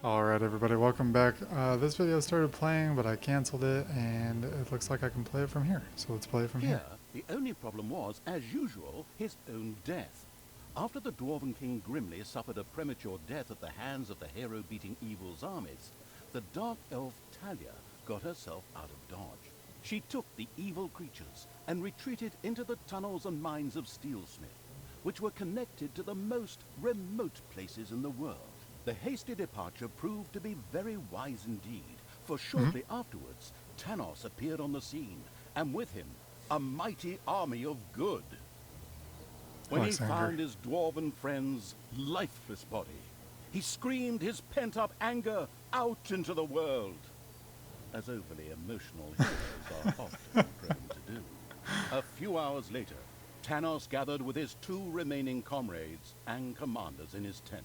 Alright everybody, welcome back. This video started playing, but I cancelled it, and it looks like I can play it from here. So let's play it from here. The only problem was, as usual, his own death. After the Dwarven King Grimly suffered a premature death at the hands of the hero-beating evil's armies, the Dark Elf Talia got herself out of dodge. She took the evil creatures and retreated into the tunnels and mines of Steelsmith, which were connected to the most remote places in the world. The hasty departure proved to be very wise indeed, for shortly afterwards, Tanos appeared on the scene, and with him, a mighty army of good. When he found his dwarven friend's lifeless body, he screamed his pent-up anger out into the world, as overly emotional heroes are often prone to do. A few hours later, Tanos gathered with his two remaining comrades and commanders in his tent.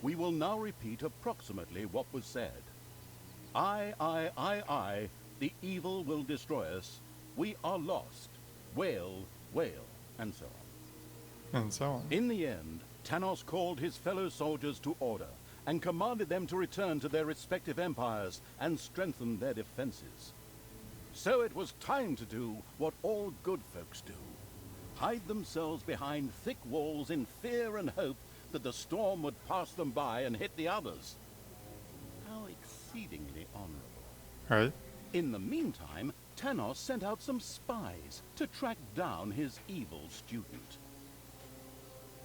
We will now repeat approximately what was said. I, the evil will destroy us. We are lost. Wail, wail, and so on. And so on. In the end, Tanos called his fellow soldiers to order and commanded them to return to their respective empires and strengthen their defenses. So it was time to do what all good folks do. Hide themselves behind thick walls in fear and hope that the storm would pass them by and hit the others. How exceedingly honorable. Right. In the meantime, Tanos sent out some spies to track down his evil student.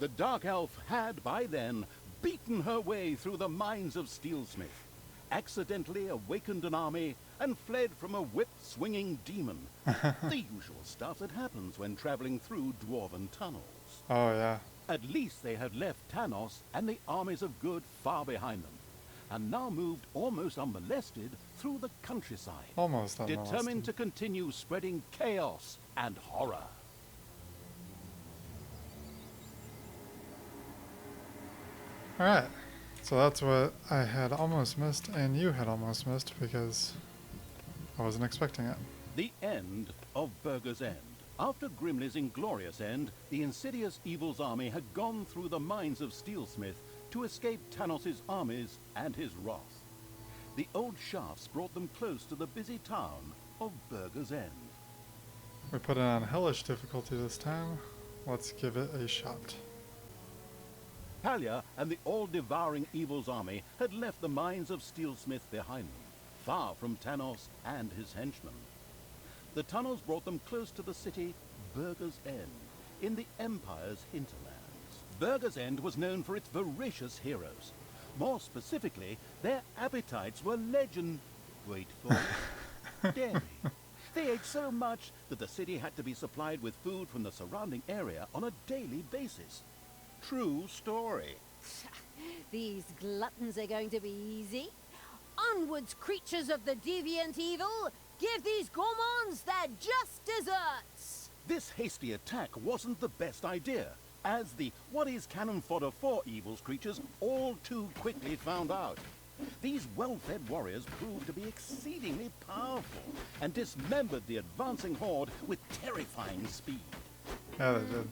The Dark Elf had, by then, beaten her way through the mines of Steelsmith, accidentally awakened an army, and fled from a whip-swinging demon. The usual stuff that happens when traveling through dwarven tunnels. Oh, yeah. At least they had left Tanos and the armies of good far behind them, and now moved almost unmolested through the countryside. Almost unmolested. Determined to continue spreading chaos and horror. Alright. So that's what I had almost missed, and you had almost missed, because I wasn't expecting it. The end of Burger's End. After Grimly's inglorious end, the insidious evil's army had gone through the mines of Steelsmith to escape Tanos' armies and his wrath. The old shafts brought them close to the busy town of Burger's End. We put it on hellish difficulty this time. Let's give it a shot. Talia and the all-devouring evil's army had left the mines of Steelsmith behind them, far from Tanos and his henchmen. The tunnels brought them close to the city Burger's End, in the Empire's hinterlands. Burger's End was known for its voracious heroes. More specifically, their appetites were wait for it, dairy. They ate so much that the city had to be supplied with food from the surrounding area on a daily basis. True story. These gluttons are going to be easy. Onwards, creatures of the deviant evil! Give these gourmands their just desserts! This hasty attack wasn't the best idea, as the what is cannon fodder for evil's creatures all too quickly found out. These well-fed warriors proved to be exceedingly powerful and dismembered the advancing horde with terrifying speed. Yeah, they did.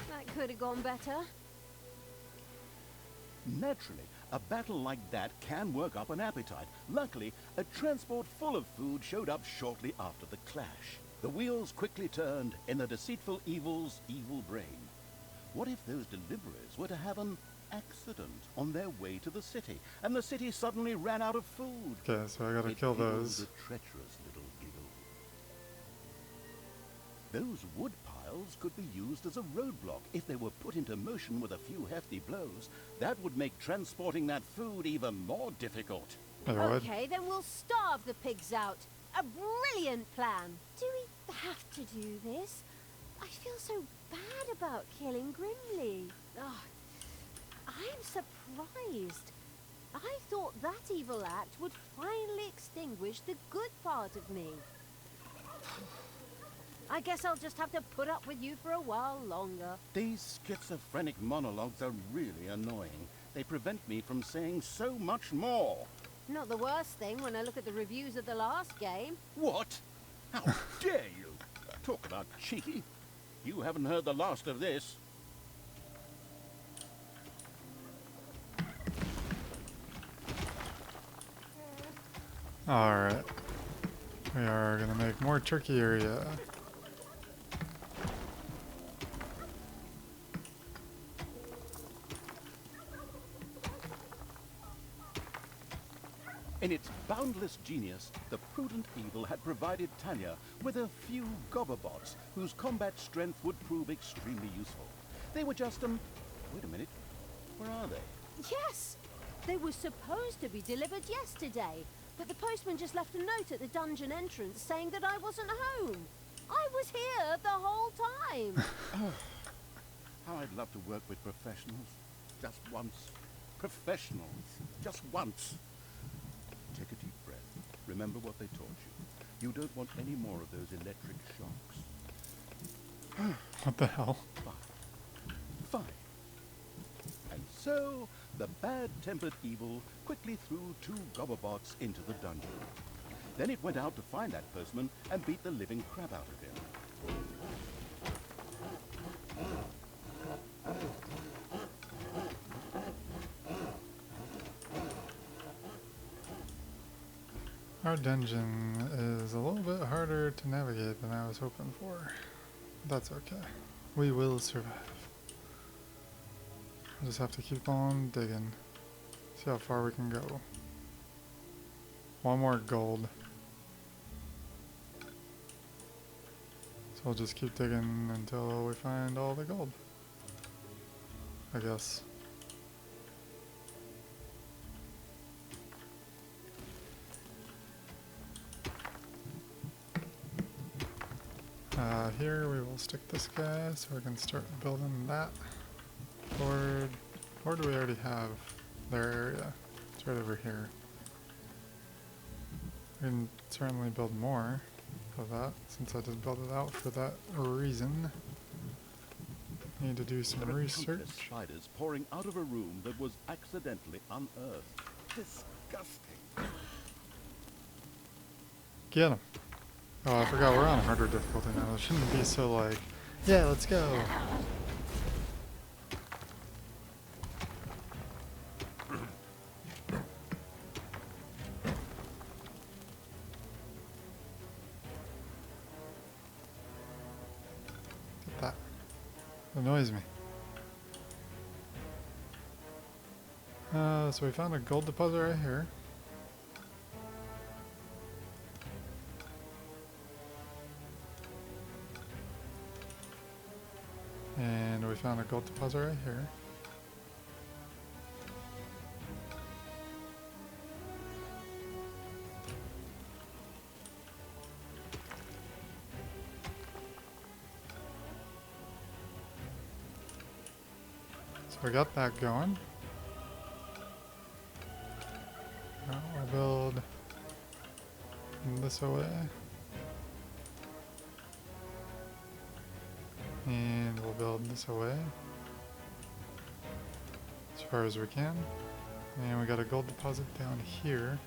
That could have gone better. Naturally, a battle like that can work up an appetite. Luckily, a transport full of food showed up shortly after the clash. The wheels quickly turned in the deceitful evil's evil brain. What if those deliverers were to have an accident on their way to the city, and the city suddenly ran out of food? Okay, so I gotta kill those. A treacherous little giggle. Those wood piles could be used as a roadblock if they were put into motion with a few hefty blows. That would make transporting that food even more difficult. Okay, then we'll starve the pigs out. A brilliant plan. Do we have to do this? I feel so bad about killing Grimly. Oh, I'm surprised. I thought that evil act would finally extinguish the good part of me. I guess I'll just have to put up with you for a while longer. These schizophrenic monologues are really annoying. They prevent me from saying so much more. Not the worst thing when I look at the reviews of the last game. What? How dare you? Talk about cheeky. You haven't heard the last of this. Alright. We are gonna make more turkey area. In its boundless genius, the prudent evil had provided Talia with a few gobberbots whose combat strength would prove extremely useful. They were just, wait a minute, where are they? Yes! They were supposed to be delivered yesterday, but the postman just left a note at the dungeon entrance saying that I wasn't home. I was here the whole time. How I'd love to work with professionals. Just once. Professionals. Just once. Take a deep breath. Remember what they taught you. You don't want any more of those electric shocks. What the hell? Fine. And so, the bad-tempered evil quickly threw 2 gobberbots into the dungeon. Then it went out to find that postman and beat the living crap out of him. Our dungeon is a little bit harder to navigate than I was hoping for. That's okay. We will survive. We'll just have to keep on digging. See how far we can go. 1 more gold. So we'll just keep digging until we find all the gold, I guess. Here we will stick this guy so we can start building that. Or do we already have their area? It's right over here. We can certainly build more of that since I just built it out for that reason. Need to do some There were research. countless spiders pouring out of a room that was accidentally unearthed. Disgusting. Get him. Oh, I forgot we're on harder difficulty now. It shouldn't be so like, yeah, let's go. Get that. It annoys me. So we found a gold deposit right here. And we found a gold deposit right here. So we got that going. Now we'll build this away. And we'll build this away as far as we can. And we got a gold deposit down here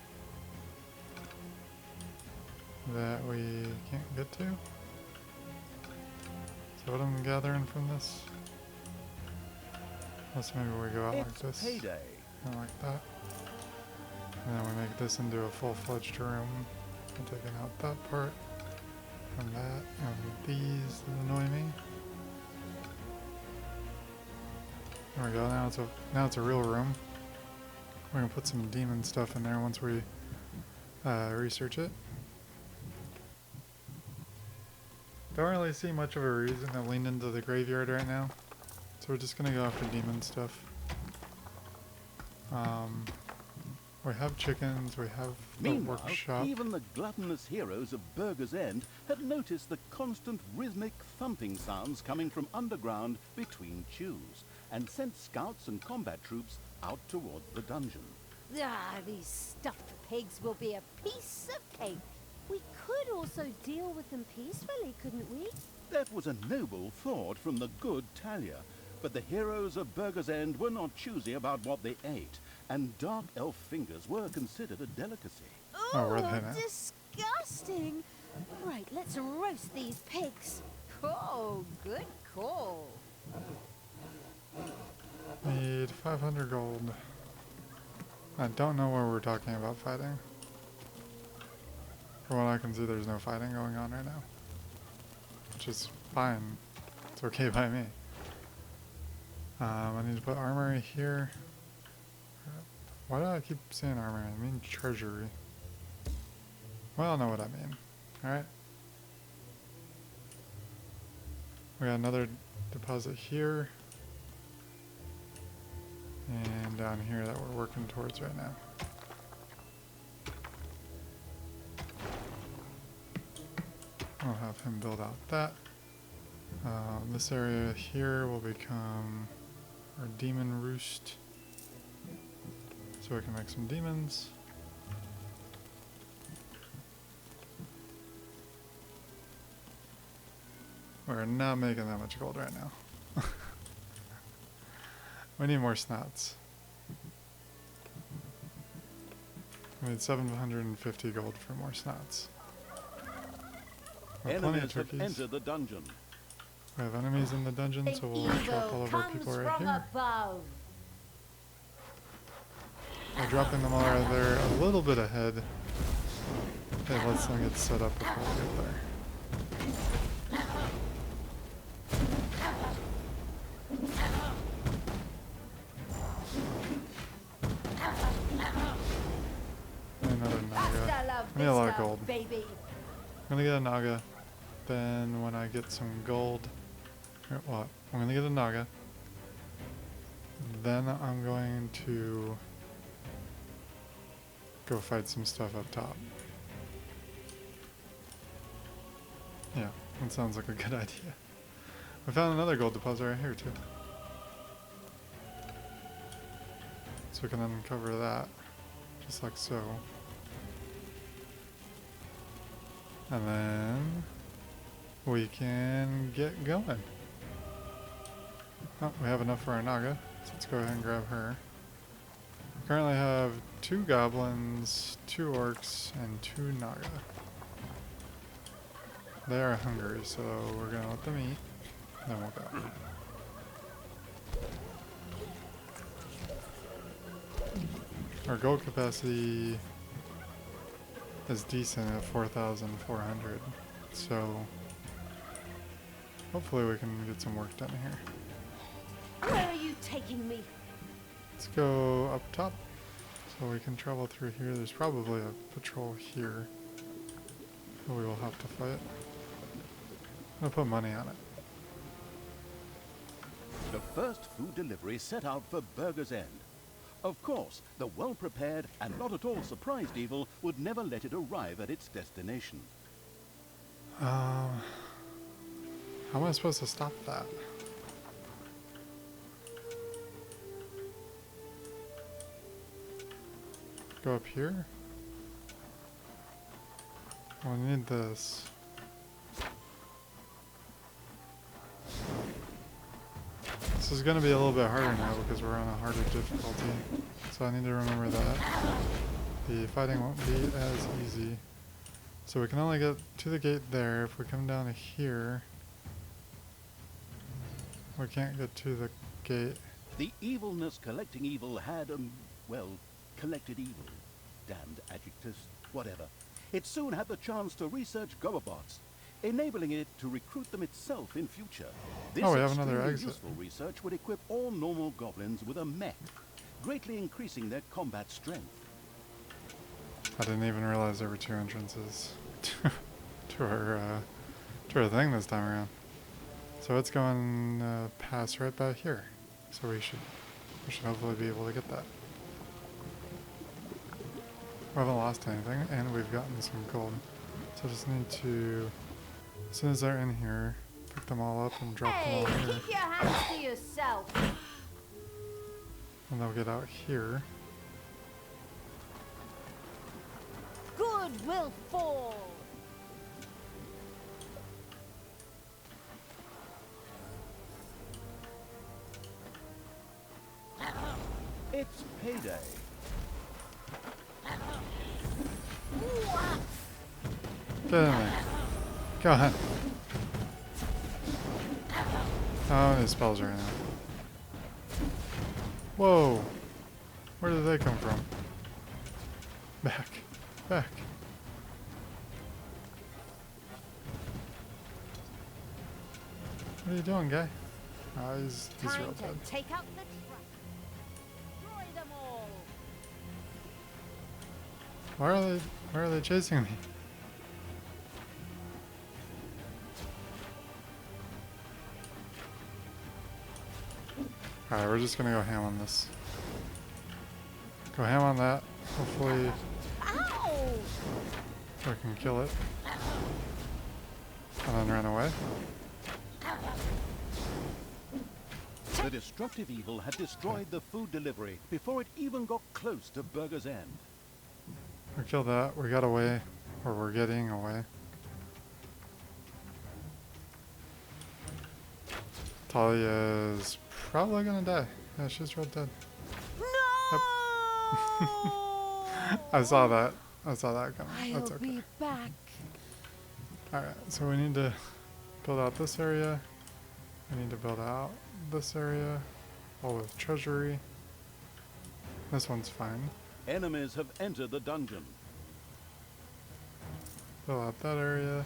that we can't get to. So what I'm gathering from this, unless maybe we go out like It's this, payday. and like that. And then we make this into a full-fledged room. I'm taking out that part and that and these that annoy me. There we go. Now it's a real room. We're gonna put some demon stuff in there once we research it. Don't really see much of a reason to lean into the graveyard right now, so we're just gonna go after demon stuff. We have chickens. We have the Meanwhile, workshop. even the gluttonous heroes of Burger's End had noticed the constant rhythmic thumping sounds coming from underground between chews, and sent scouts and combat troops out toward the dungeon. Ah, these stuffed pigs will be a piece of cake. We could also deal with them peacefully, couldn't we? That was a noble thought from the good Talia, but the heroes of Burger's End were not choosy about what they ate, and dark elf fingers were considered a delicacy. Oh, where are they now? Disgusting! Right, let's roast these pigs. Oh, good call. Need 500 gold. I don't know where we're talking about fighting. From what I can see, there's no fighting going on right now. Which is fine. It's okay by me. I need to put armory here. Why do I keep saying armory? I mean treasury. Well, I know what I mean. Alright. We got another deposit here. And down here that we're working towards right now. I'll have him build out that. This area here will become our demon roost. So we can make some demons. We're not making that much gold right now. We need more snots. We need 750 gold for more snots. We have plenty of Enemies have turkeys. entered the dungeon. We have enemies in the dungeon, so we'll drop all of our people right here. Above. We're dropping them all right there a little bit ahead. It lets them get set up before we get there. Another Naga. I need a lot of gold. Baby. I'm gonna get a Naga. Then when I get some gold, what? I'm gonna get a Naga. Then I'm going to go fight some stuff up top. Yeah, that sounds like a good idea. I found another gold deposit right here too. So we can uncover that, just like so. And then we can get going. Oh, we have enough for our Naga, so let's go ahead and grab her. We currently have 2 goblins, 2 orcs, and 2 Naga. They are hungry, so we're gonna let them eat, then we'll go. Our gold capacity is decent at 4,400, so hopefully we can get some work done here. Where are you taking me? Let's go up top so we can travel through here. There's probably a patrol here that we will have to fight. I'm gonna put money on it. The first food delivery set out for Burger's End. Of course, the well-prepared and not at all surprised evil would never let it arrive at its destination. How am I supposed to stop that? Go up here? Oh, I need this. This is going to be a little bit harder now because we're on a harder difficulty. So I need to remember that. The fighting won't be as easy. So we can only get to the gate there. If we come down to here, we can't get to the gate. The evilness collecting evil had, well, collected evil. Damned adjectives, whatever. It soon had the chance to research Gobobots, enabling it to recruit them itself in future. This Oh, we have another extremely exit. useful research would equip all normal goblins with a mech, greatly increasing their combat strength. I didn't even realize there were 2 entrances to our thing this time around. So it's going past right back here. So we should hopefully be able to get that. We haven't lost anything, and we've gotten some gold. So I just need to, as soon as they're in here, pick them all up and drop them all Hey, here. keep your hands to yourself. And they'll get out here. Good will fall. It's payday. Get in there. Go ahead. Oh, his spells right now. Whoa. Where did they come from? Back. Back. What are you doing, guy? Oh, he's real Time dead. to take out the trap. Destroy them all. Why are they chasing me? Alright, we're just gonna go ham on this. Go ham on that. Hopefully Ow! we can kill it. And then run away. The destructive evil had destroyed the food delivery before it even got close to Burger's End. We killed that. We got away. Or we're getting away. Talia's probably gonna die. Yeah, she's real dead. No! I saw that. I saw that coming. That's I'll okay. be back. Alright, so we need to build out this area. We need to build out this area. All with treasury. This one's fine. Enemies have entered the dungeon. Build out that area.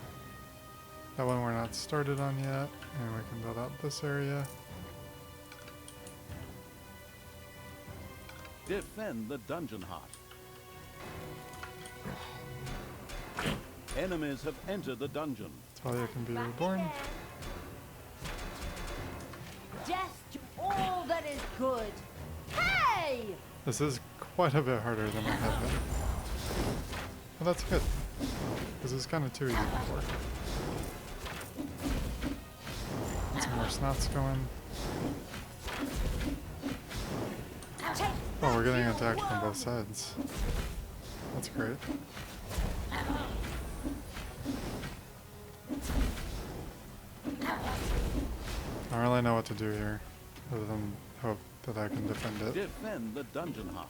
That one we're not started on yet. And we can build out this area. Defend the dungeon heart. Enemies have entered the dungeon. Talia can be Back reborn. again. Death to all that is good. Hey! This is quite a bit harder than I had been. Well, that's good. Because it's kind of too easy before. Get some more snots going. Take Oh, we're getting that, you attacked from worm! both sides. That's great. I don't really know what to do here, other than hope that I can defend it. Defend the dungeon heart.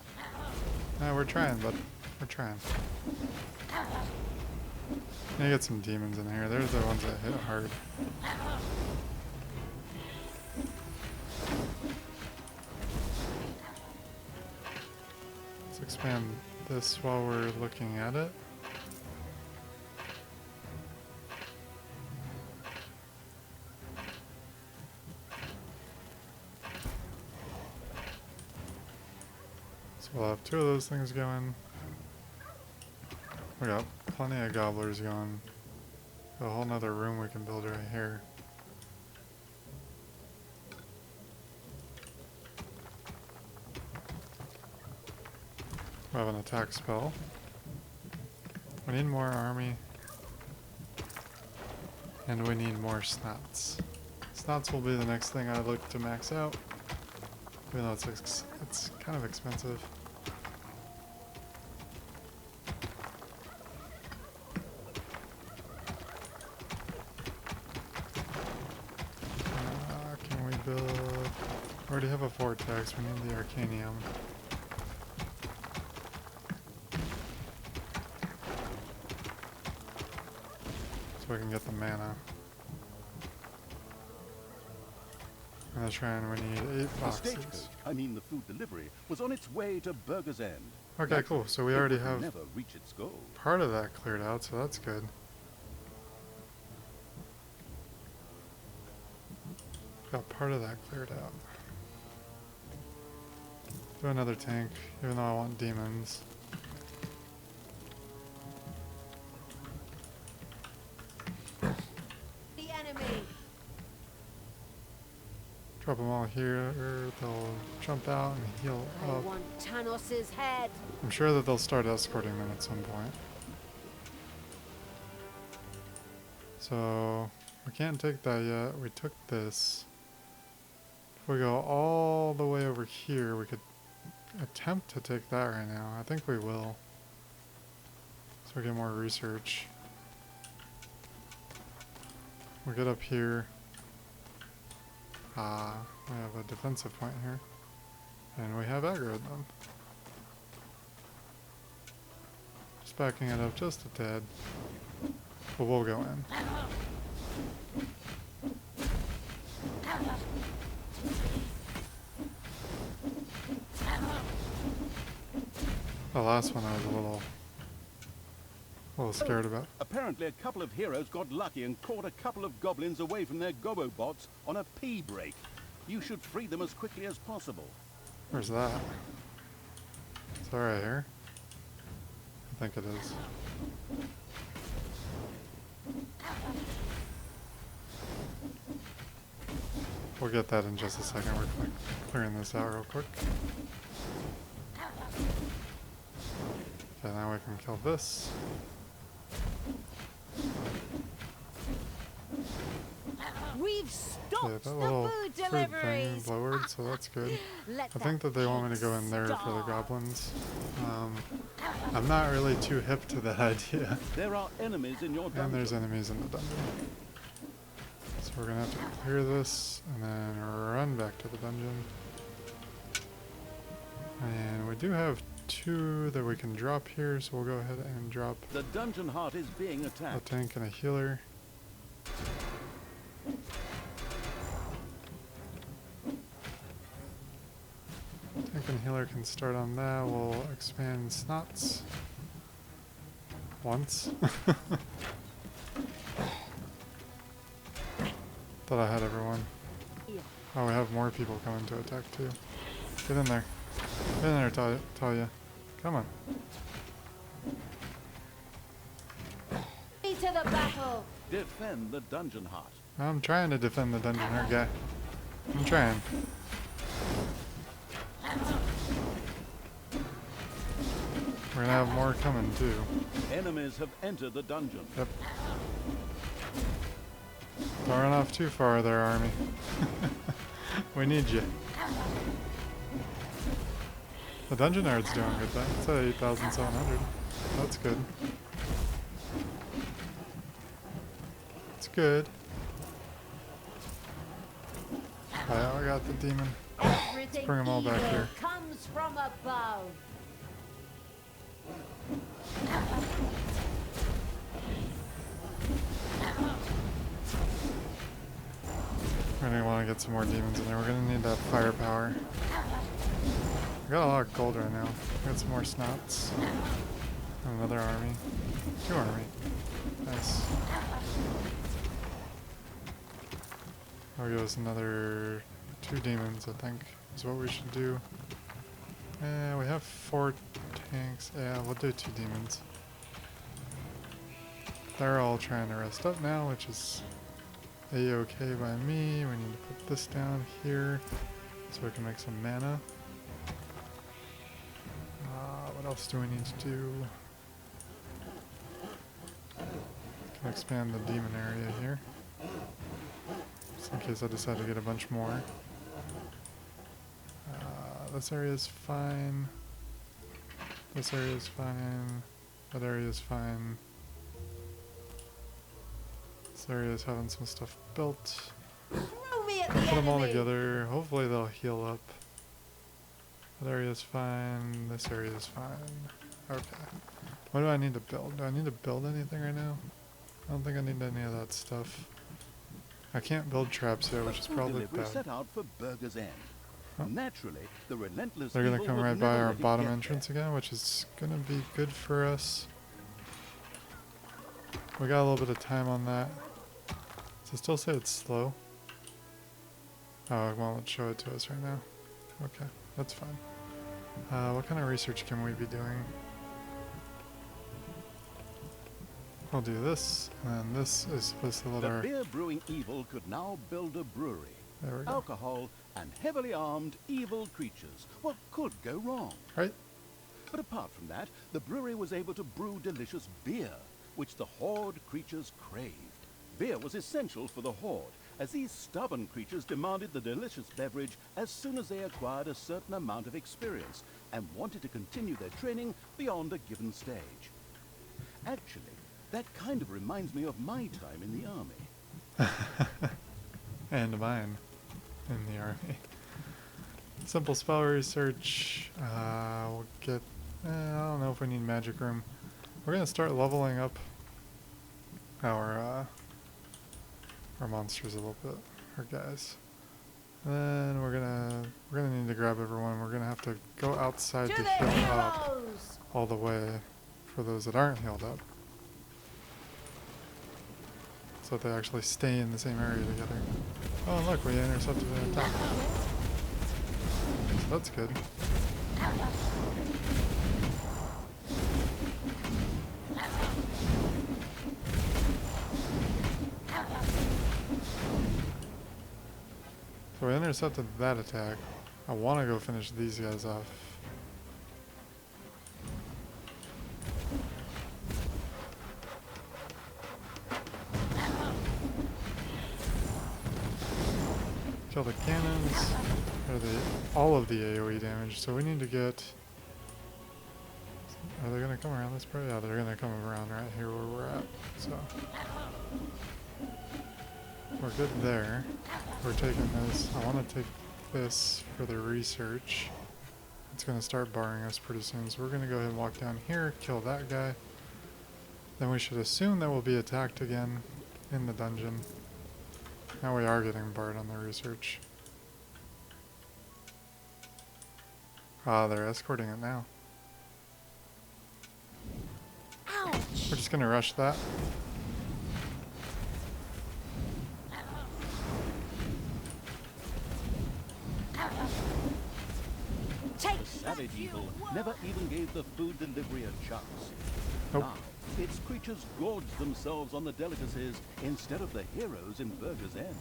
Yeah, we're trying, but we're trying. Need to get some demons in here. They're the ones that hit hard. Let's expand this while we're looking at it. So we'll have two of those things going. We got plenty of gobblers going. A whole nother room we can build right here. We have an attack spell. We need more army. And we need more snots. Snots will be the next thing I look to max out. Even though it's kind of expensive. Can we build... We already have a vortex, we need the arcanium. So we can get the mana. And the shrine, we need 8 The boxes. stagecoach, I mean the food delivery, was on its way to Burger's End. Okay, cool. So we It already would have never reach its goal. part of that cleared out, so that's good. Got part of that cleared out. Do another tank, even though I want demons. the enemy. Drop them all here, they'll jump out and heal I up. want Tanos's head. I'm sure that they'll start escorting them at some point. So, we can't take that yet. We took this. If we go all the way over here, we could attempt to take that right now. I think we will. So we get more research. We'll get up here. We have a defensive point here. And we have aggro them. Just backing it up just a tad. But we'll go in. The last one I was a a little scared about. Apparently a couple of heroes got lucky and caught a couple of goblins away from their gobobots on a pee break. You should free them as quickly as possible. Where's that? Is that right here? I think it is. We'll get that in just a second. We're clearing this out real quick. Okay, now we can kill this. We've stopped Okay, that the little food fruit thing deliveries. lowered, so that's good. Let I think that they want me to go in there for the goblins. I'm not really too hip to that idea. There are enemies in your dungeon. And there's enemies in the dungeon. So we're gonna have to clear this and then run back to the dungeon. And we do have 2 that we can drop here, so we'll go ahead and drop The dungeon heart is being a attacked. tank and a healer. Tank and healer can start on that. We'll expand snots once. Thought I had everyone. Oh, we have more people coming to attack too. Get in there. Get in there, Talia. Come on. Me to the battle. Defend the dungeon heart. I'm trying to defend the dungeon heart guy. I'm trying. We're gonna have more coming too. Enemies have entered the dungeon. Yep. Don't run off too far there, army. We need you. The dungeon heart's doing good though. It's at 8,700. That's good. It's good. Alright, I got the demon. Everything bring 'em all back evil here. comes from above. We're gonna want to get some more demons in there. We're gonna need that firepower. I got a lot of gold right now. Got some more snots. Another army. 2 army. Nice. That'll give us another 2 demons, I think, is what we should do. We have 4 tanks. Yeah, we'll do 2 demons. They're all trying to rest up now, which is a-okay by me. We need to put this down here so we can make some mana. What else do we need to do? Can expand the demon area here, just in case I decide to get a bunch more. This area is fine. This area is fine. That area is fine. This area is having some stuff built. Throw me at the Put them all enemy. together. Hopefully they'll heal up. That area is fine. This area is fine. Okay. What do I need to build? Do I need to build anything right now? I don't think I need any of that stuff. I can't build traps yet, which is Food probably delivery bad. set out for Burger's End. Huh? Naturally, the relentless They're gonna evil come would right by never our let it bottom get entrance there. again, which is gonna be good for us. We got a little bit of time on that. Does it still say it's slow? Oh, it won't show it to us right now. Okay, that's fine. What kind of research can we be doing? We'll do this, and then this is supposed to let The our... beer brewing evil could now build a brewery. There we go. Alcohol and heavily armed evil creatures. What could go wrong? Right? But apart from that, the brewery was able to brew delicious beer, which the horde creatures craved. Beer was essential for the horde, as these stubborn creatures demanded the delicious beverage as soon as they acquired a certain amount of experience and wanted to continue their training beyond a given stage. Actually, that kind of reminds me of my time in the army. And mine in the army. Simple spell research. We'll get... I don't know if we need magic room. We're gonna start leveling up our monsters a little bit, our guys. And then we're gonna need to grab everyone. We're gonna have to go outside To to the heal up heroes. all the way for those that aren't healed up. so that they actually stay in the same area together. Oh, and look, we intercepted an attack. So that's good. So we intercepted that attack. I want to go finish these guys off. Kill the cannons, or all of the AoE damage. So we need to get. Are they gonna come around this part? Yeah, they're gonna come around right here where we're at. So we're good there. We're taking this. I want to take this for the research. It's gonna start barring us pretty soon. So we're gonna go ahead and walk down here, kill that guy. Then we should assume that we'll be attacked again in the dungeon. Now we are getting barred on the research. Ah, they're escorting it now. Ouch. We're just gonna rush that. Take The savage evil never even gave the food delivery a chance. Nope. Now, its creatures gorged themselves on the delicacies instead of the heroes in Burger's End.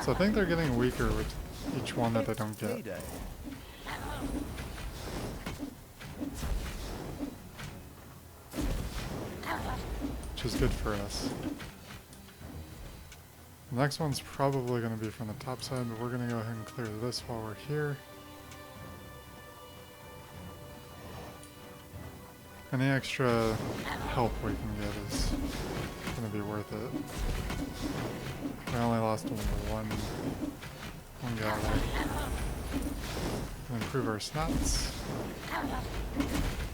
So I think they're getting weaker with each one that they don't get. Payday. Which is good for us. The next one's probably going to be from the top side, but we're going to go ahead and clear this while we're here. Any extra help we can get is going to be worth it. We only lost one guy there. Improve our stats.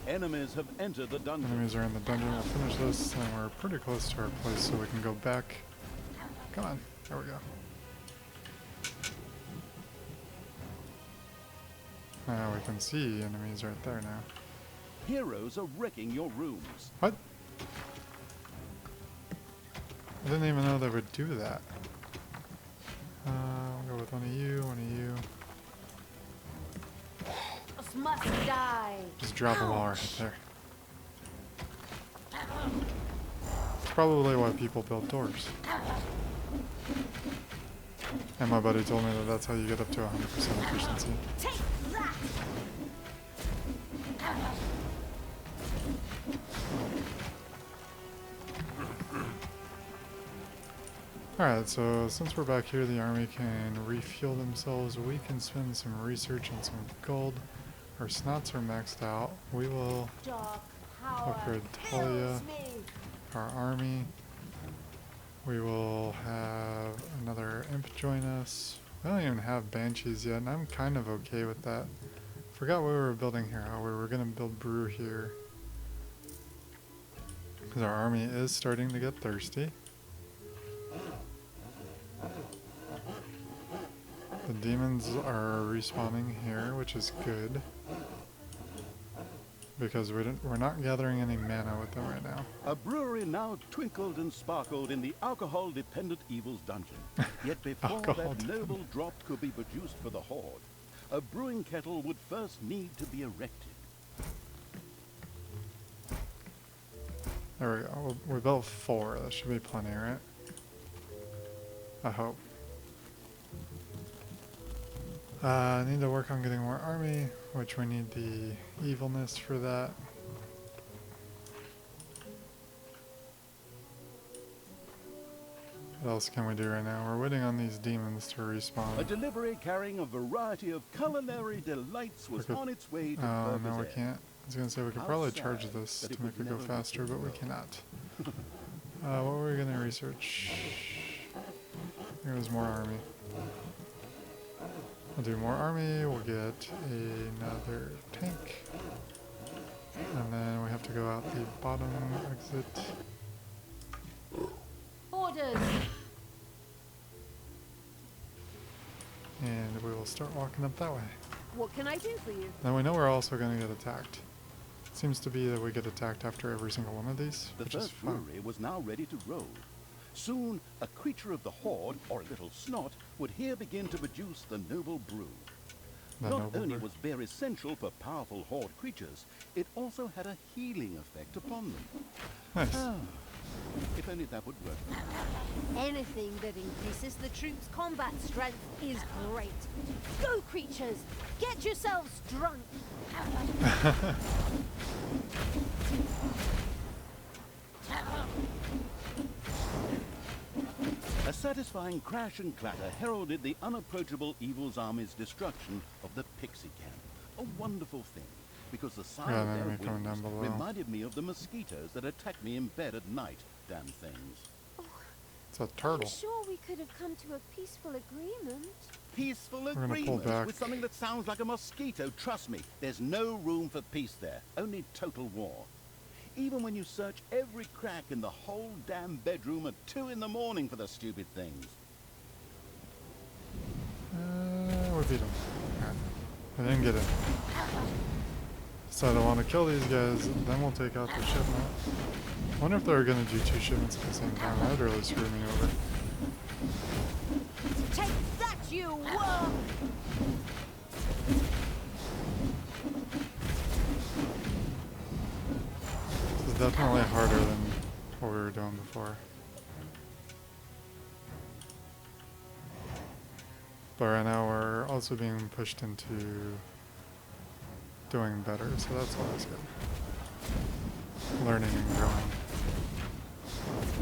Enemies have entered the dungeon. Enemies are in the dungeon. We'll finish this, and we're pretty close to our place, so we can go back. Come on, there we go. Now we can see enemies right there now. Heroes are wrecking your rooms. What? I didn't even know they would do that. I'll go with one of you, Us must die. Just drop them all right there. It's probably why people build doors. And my buddy told me that that's how you get up to 100% efficiency. Take that. Alright, so since we're back here, the army can refuel themselves. We can spend some research and some gold. Our snots are maxed out. We will Dark power upgrade Talia, fills me. our army. We will have another imp join us. I don't even have banshees yet, and I'm kind of okay with that. Forgot what we were building here. Oh, we were going to build brew here. Because our army is starting to get thirsty. The demons are respawning here, which is good. Because we're not gathering any mana with them right now. A brewery now twinkled and sparkled in the alcohol-dependent evil's dungeon. Yet before that noble drop could be produced for the horde, a brewing kettle would first need to be erected. There we go. We built 4. That should be plenty, right? I hope. I need to work on getting more army, which we need the evilness for that. What else can we do right now? We're waiting on these demons to respawn. A delivery carrying a variety of culinary delights was on its way to Oh, no, we Burger's End. can't. I was going to say we could probably charge this to make it go faster, but we cannot. What were we going to research? Here's more army. We'll do more army, we'll get another tank. And then we have to go out the bottom exit. Orders. And we will start walking up that way. What can I do for you? Now we know we're also going to get attacked. Seems to be that we get attacked after every single one of these, The which is first fun. brewery was now ready to roll. Soon, a creature of the horde, or a little snot, would here begin to produce the noble brew. The Not noble only brew. was beer essential for powerful horde creatures, it also had a healing effect upon them. Nice. If only that would work. Anything that increases the troops' combat strength is great. Go, creatures! Get yourselves drunk! A satisfying crash and clatter heralded the unapproachable evil's army's destruction of the pixie camp. A wonderful thing, because the sound Yeah, of an their enemy coming wings down below. reminded me of the mosquitoes that attack me in bed at night, damn things. It's a I'm turtle. sure we could have come to a peaceful agreement. Peaceful gonna pull agreement back. with something that sounds like a mosquito. Trust me, there's no room for peace there, only total war. Even when you search every crack in the whole damn bedroom at 2 in the morning for the stupid things. We beat him. I didn't get it. Decided I want to kill these guys, then we'll take out the shipment. Wonder if they're gonna do 2 shipments at the same time. That would really screw me over. Take that, you worm! This is definitely harder than what we were doing before. But right now we're also being pushed into doing better, so that's always good. Learning and growing.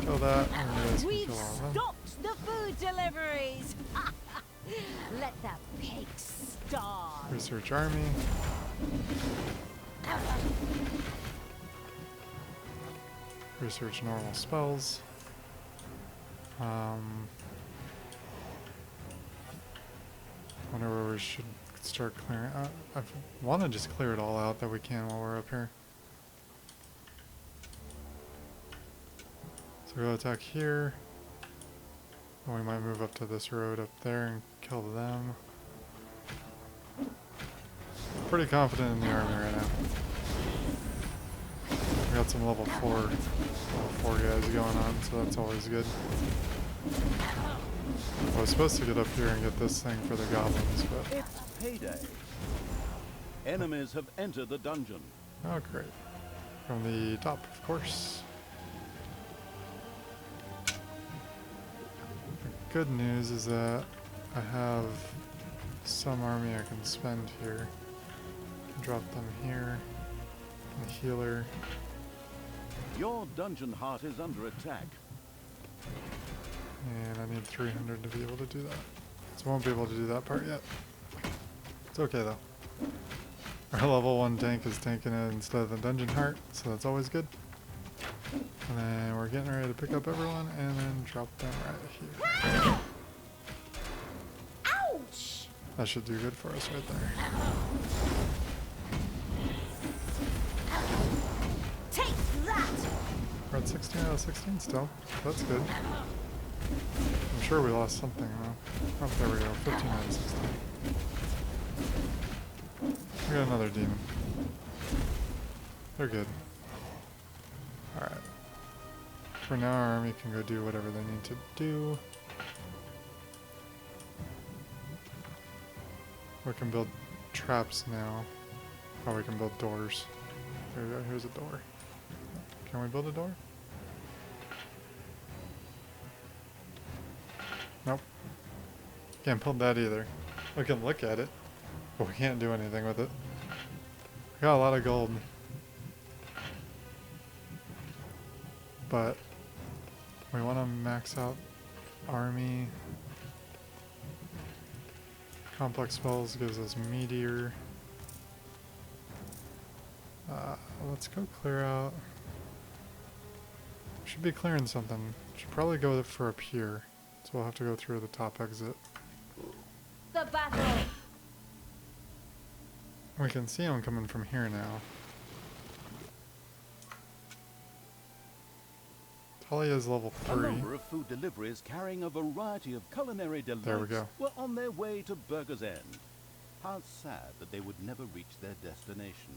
Kill that, and you guys can We've kill all of them. stopped the food deliveries! Let that pig starve! Research army. Research normal spells. Wonder where we should start clearing. I want to just clear it all out that we can while we're up here. So we'll attack here. And we might move up to this road up there and kill them. Pretty confident in the army right now. We got some level 4 guys going on, so that's always good. I was supposed to get up here and get this thing for the goblins, but It's payday. Enemies have entered the dungeon. oh great. From the top, of course. The good news is that I have some army I can spend here. Drop them here. The healer. Your dungeon heart is under attack. And I need 300 to be able to do that. So I won't be able to do that part yet. It's okay though. Our level 1 tank is tanking it instead of the dungeon heart, so that's always good. And then we're getting ready to pick up everyone and then drop them right here. Ouch! That should do good for us right there. Take that! We're at 16 out of 16 still. That's good. I'm sure we lost something though. Oh, there we go. 15 out of 16. We got another demon. They're good. Alright. For now, our army can go do whatever they need to do. We can build traps now. Oh, we can build doors. Here we go. Here's a door. Can we build a door? Nope. Can't build that either. We can look at it, but we can't do anything with it. We got a lot of gold. But we want to max out army. Complex spells gives us meteor. Let's go clear out. Should be clearing something. Should probably go for up here. So we'll have to go through the top exit. The battle! We can see them coming from here now. Talia's level A 3. number of food deliveries carrying a variety of culinary delights There we go. were on their way to Burger's End. How sad that they would never reach their destination.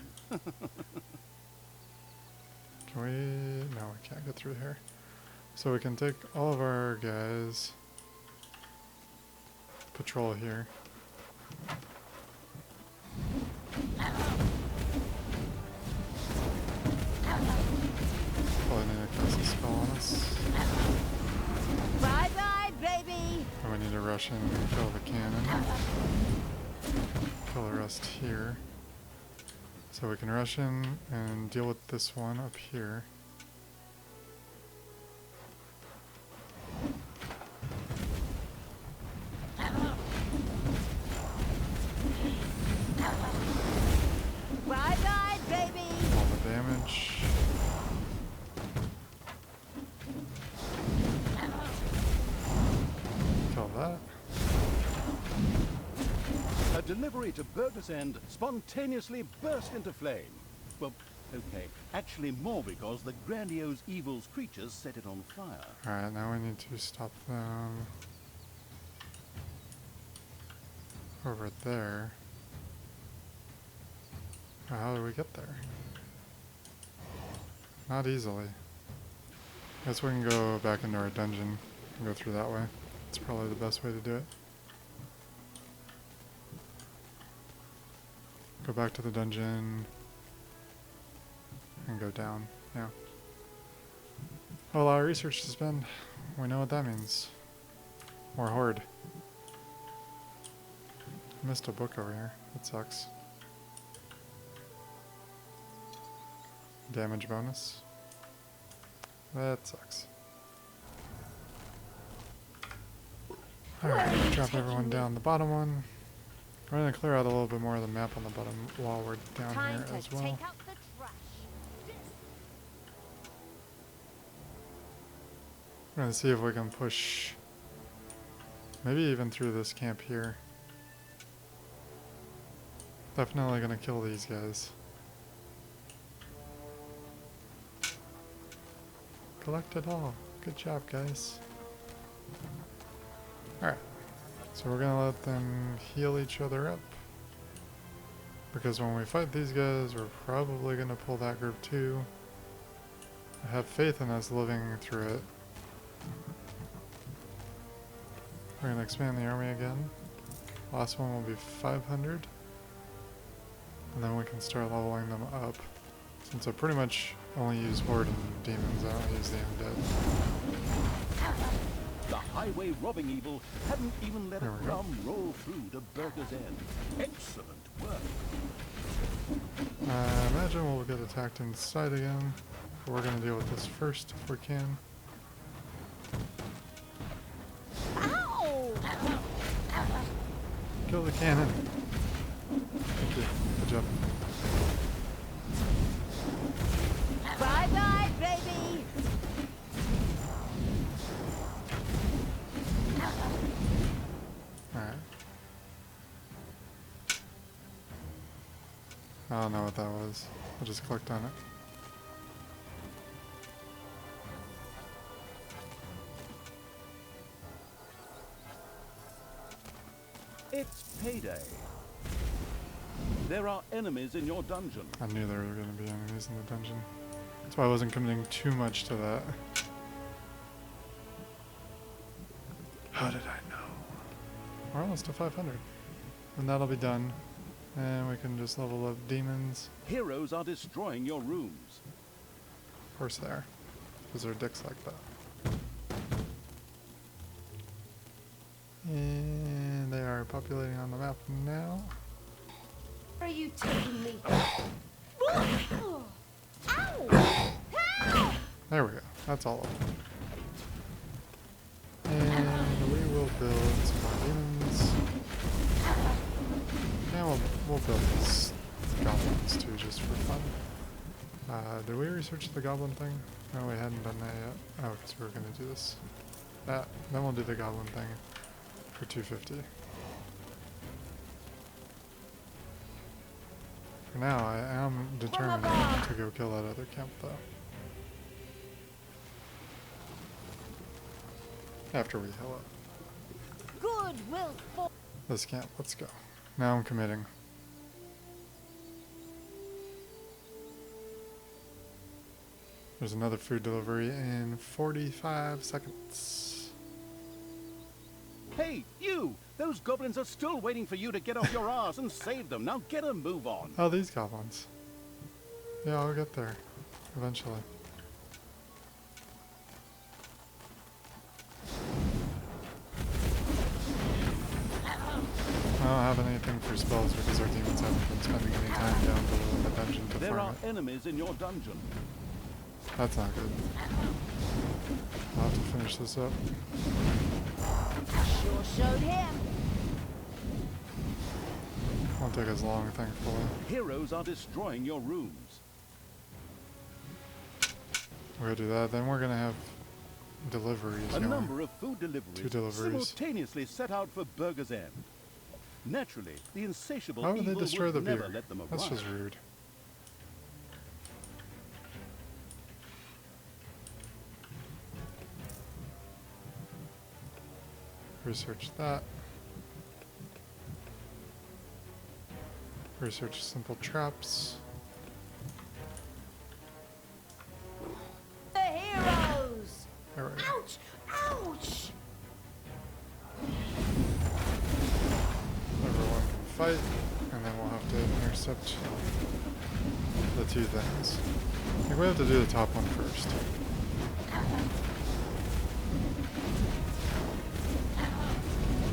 Can we? No, we can't get through here. So we can take all of our guys, patrol here. Probably need to cast a spell on us. Bye bye, baby. And we need to rush in and kill the cannon. Kill the rest here. So we can rush in and deal with this one up here. Bye bye, baby. All the damage. Kill that. A delivery to Burgess End spontaneously burst into flame. Well, okay, actually more because the grandiose evil's creatures set it on fire. Alright, now we need to stop them over there. Oh, how do we get there? Not easily. Guess we can go back into our dungeon and go through that way. It's probably the best way to do it. Go back to the dungeon and go down. Yeah. A lot of research to spend. We know what that means. More horde. Missed a book over here. That sucks. Damage bonus. That sucks. Alright, drop everyone down the bottom one. We're going to clear out a little bit more of the map on the bottom while we're down Time here to as well. take out the trash. We're going to see if we can push maybe even through this camp here. Definitely going to kill these guys. Collect it all. Good job, guys. Alright. So we're gonna let them heal each other up. Because when we fight these guys, we're probably gonna pull that group too. I have faith in us living through it. We're gonna expand the army again. Last one will be 500. And then we can start leveling them up. Since I pretty much only use Horde and Demons, I don't use the Undead. The highway robbing evil hadn't even let a There we go. crumb roll through to Burgess End. Excellent work. I imagine we'll get attacked inside again. But we're going to deal with this first if we can. Ow! Kill the cannon. Thank you. Good job. Bye bye, baby. Alright. I don't know what that was. I just clicked on it. It's payday. There are enemies in your dungeon. I knew there were going to be enemies in the dungeon. That's why I wasn't committing too much to that. How did I know? We're almost to 500. And that'll be done. And we can just level up demons. Heroes are destroying your rooms. Of course they are. Because they're dicks like that. And they are populating on the map now. Where are you taking me? Ow! Help! There we go. That's all of them. And we will build some more demons. And we'll build these goblins too, just for fun. Did we research the goblin thing? No, we hadn't done that yet. Oh, because we were going to do this. Then we'll do the goblin thing for 250. For now, I am determined to go kill that other camp, though. After we heal up. Good will for This camp, let's go. Now I'm committing. There's another food delivery in 45 seconds. Hey, you! Those goblins are still waiting for you to get off your ass and save them. Now get a move on. Oh, these goblins. Yeah, I'll get there. Eventually. I don't have anything for spells because our demons haven't been spending any time down below in the dungeon to There are farm it. enemies in your dungeon. That's not good. I'll have to finish this up. Sure showed him. Won't take as long, thankfully. Heroes are destroying your rooms. We're gonna do that. Then we're gonna have deliveries A going. number of food deliveries, 2 deliveries. simultaneously set out for Burger's End. Naturally, the insatiable Why would evil they destroy would the never beer? let them That's arrive. just rude. Research that. Research simple traps. The heroes! There we go. Ouch! Ouch! Everyone can fight, and then we'll have to intercept the 2 things. I think we have to do the top one first.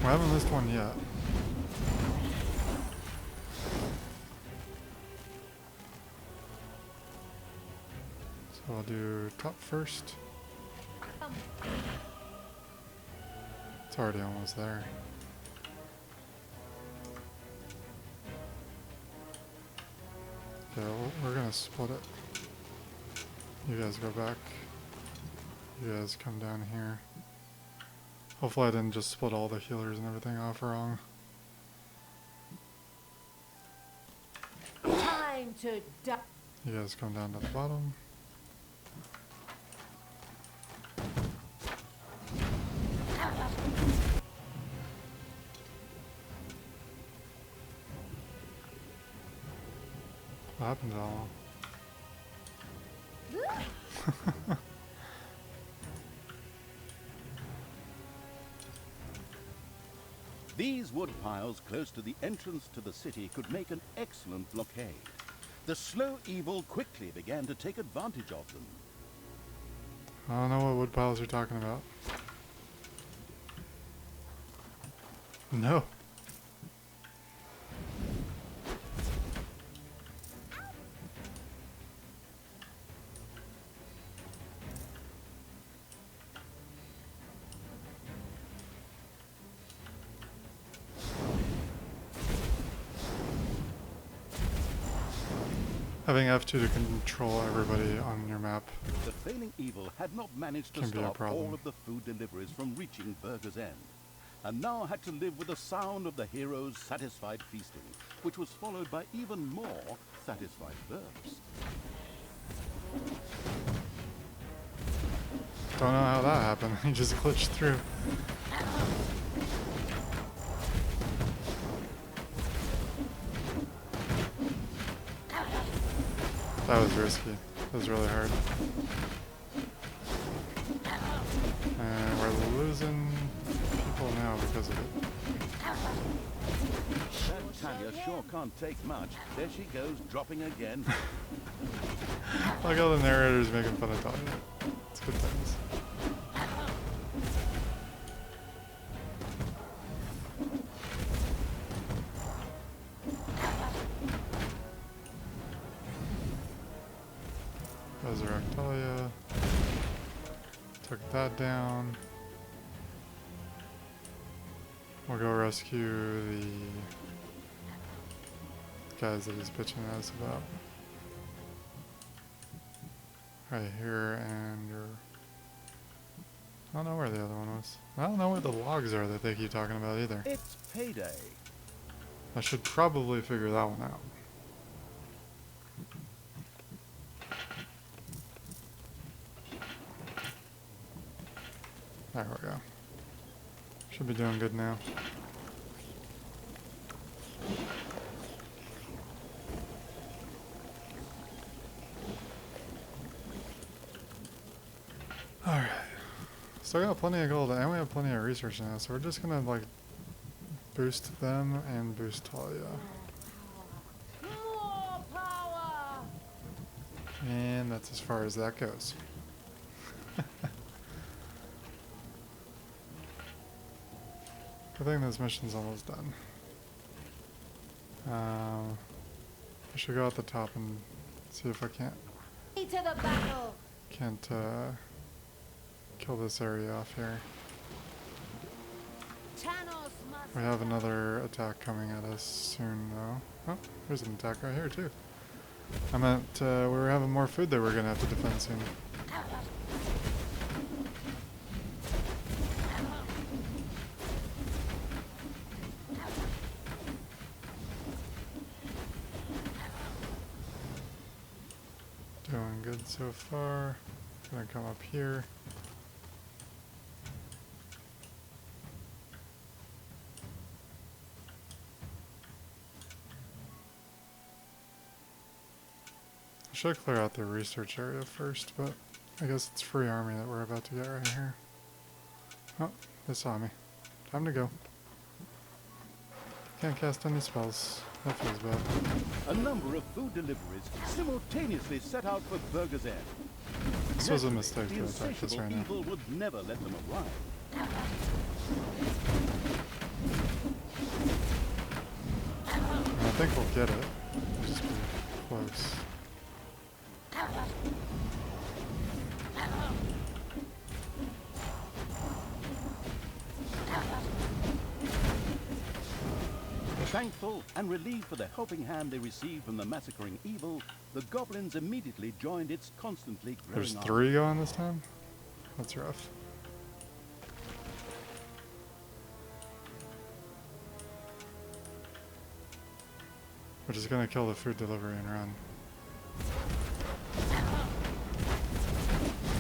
We haven't missed one yet. So I'll do top first. It's already almost there. Okay, we're gonna split it. You guys go back. You guys come down here. Hopefully I didn't just split all the healers and everything off wrong. Time to die. You guys come down to the bottom. What happened to all? These wood piles close to the entrance to the city could make an excellent blockade. The slow evil quickly began to take advantage of them. I don't know what wood piles you're talking about. No. Having F2 to control everybody on your map. The failing evil had not managed to Can be a stop problem. all of the food deliveries from reaching Burger's End, and now had to live with the sound of the heroes' satisfied feasting, which was followed by even more satisfied burps. Don't know how that happened. He just glitched through. That was risky. That was really hard. And we're losing people now because of it. That Talia sure can't take much. There she goes, dropping again. Like all the narrators making fun of Talia. It's good things. Resurrect Talia. Took that down. We'll go rescue the guys that he's bitching at us about. Right here, and you're... I don't know where the other one was. I don't know where the logs are that they keep talking about either. It's payday. I should probably figure that one out. There we go. Should be doing good now. Alright. Still got plenty of gold and we have plenty of research now, so we're just gonna like boost them and boost Talia. More power! And that's as far as that goes. I think this mission's almost done. I should go at the top and see if I can't To the battle! kill this area off here. Tanos must We have another attack coming at us soon though. Oh, there's an attack right here too. I meant we were having more food that we're gonna have to defend soon. Doing good so far. Gonna come up here. I should clear out the research area first, but I guess it's free army that we're about to get right here. Oh, they saw me. Time to go. Can't cast any spells. That feels bad. A number of food deliveries simultaneously set out for Burger's End. This was a Naturally, mistake the to attack this insatiable right now. evil would never let them arrive. And I think we'll get it. It'll just be close. Thankful and relieved for the helping hand they received from the massacring evil, the goblins immediately joined its constantly growing There's army. 3 going this time? That's rough. We're just gonna kill the food delivery and run.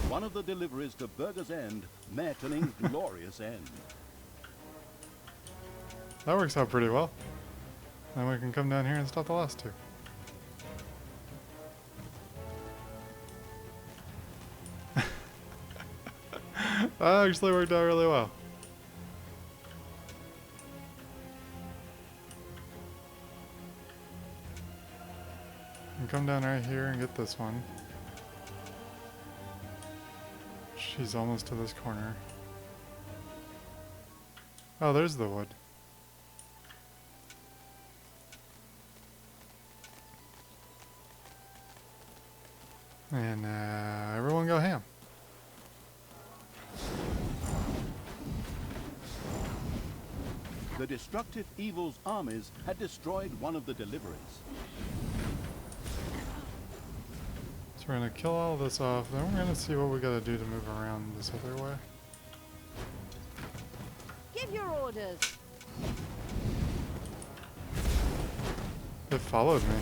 One of the deliveries to Burger's End met an inglorious end. That works out pretty well. Then we can come down here and stop the last 2. That actually worked out really well. And come down right here and get this one. She's almost to this corner. Oh, there's the wood. And everyone go ham. The destructive evil's armies had destroyed one of the deliveries. So we're gonna kill all this off, then we're gonna see what we gotta do to move around this other way. give your orders. They followed me.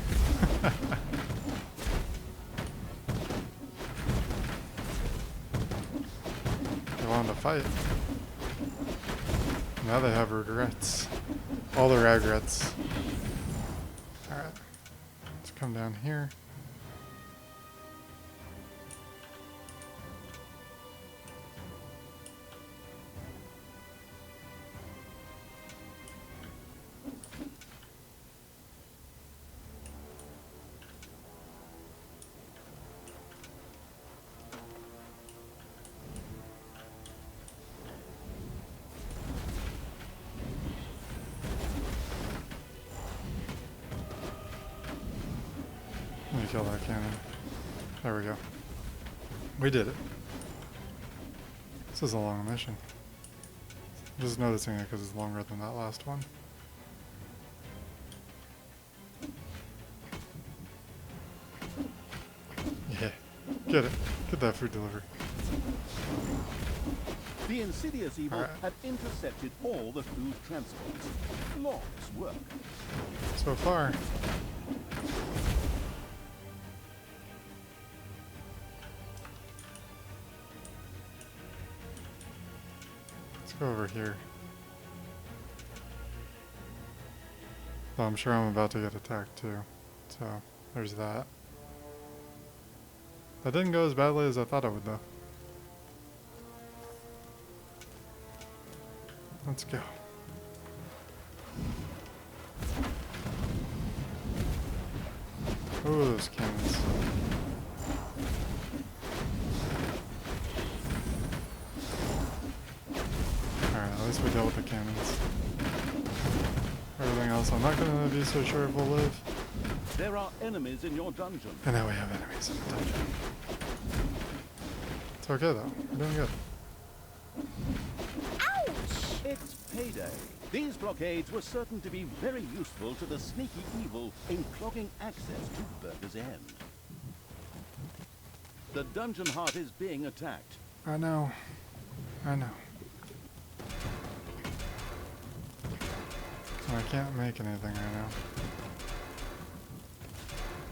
They wanted to fight. Now they have regrets. All the regrets. Alright. Let's come down here. Let me kill that cannon. There we go. We did it. This is a long mission. I'm just noticing it because it's longer than that last one. Yeah. Get it. Get that food delivery. The insidious evil Alright. had intercepted all the food transports. Flawless work. So far. Let's go over here. Though I'm sure I'm about to get attacked too. So, there's that. That didn't go as badly as I thought it would though. Let's go. Ooh, those cannons. Alright, at least we dealt with the cannons. Everything else, I'm not going to be so sure if we'll live. There are enemies in your dungeon. And now we have enemies in the dungeon. It's okay though, we're doing good. Ouch! It's payday. These blockades were certain to be very useful to the sneaky evil in clogging access to Burger's End. The dungeon heart is being attacked. I know. I know. I can't make anything right now.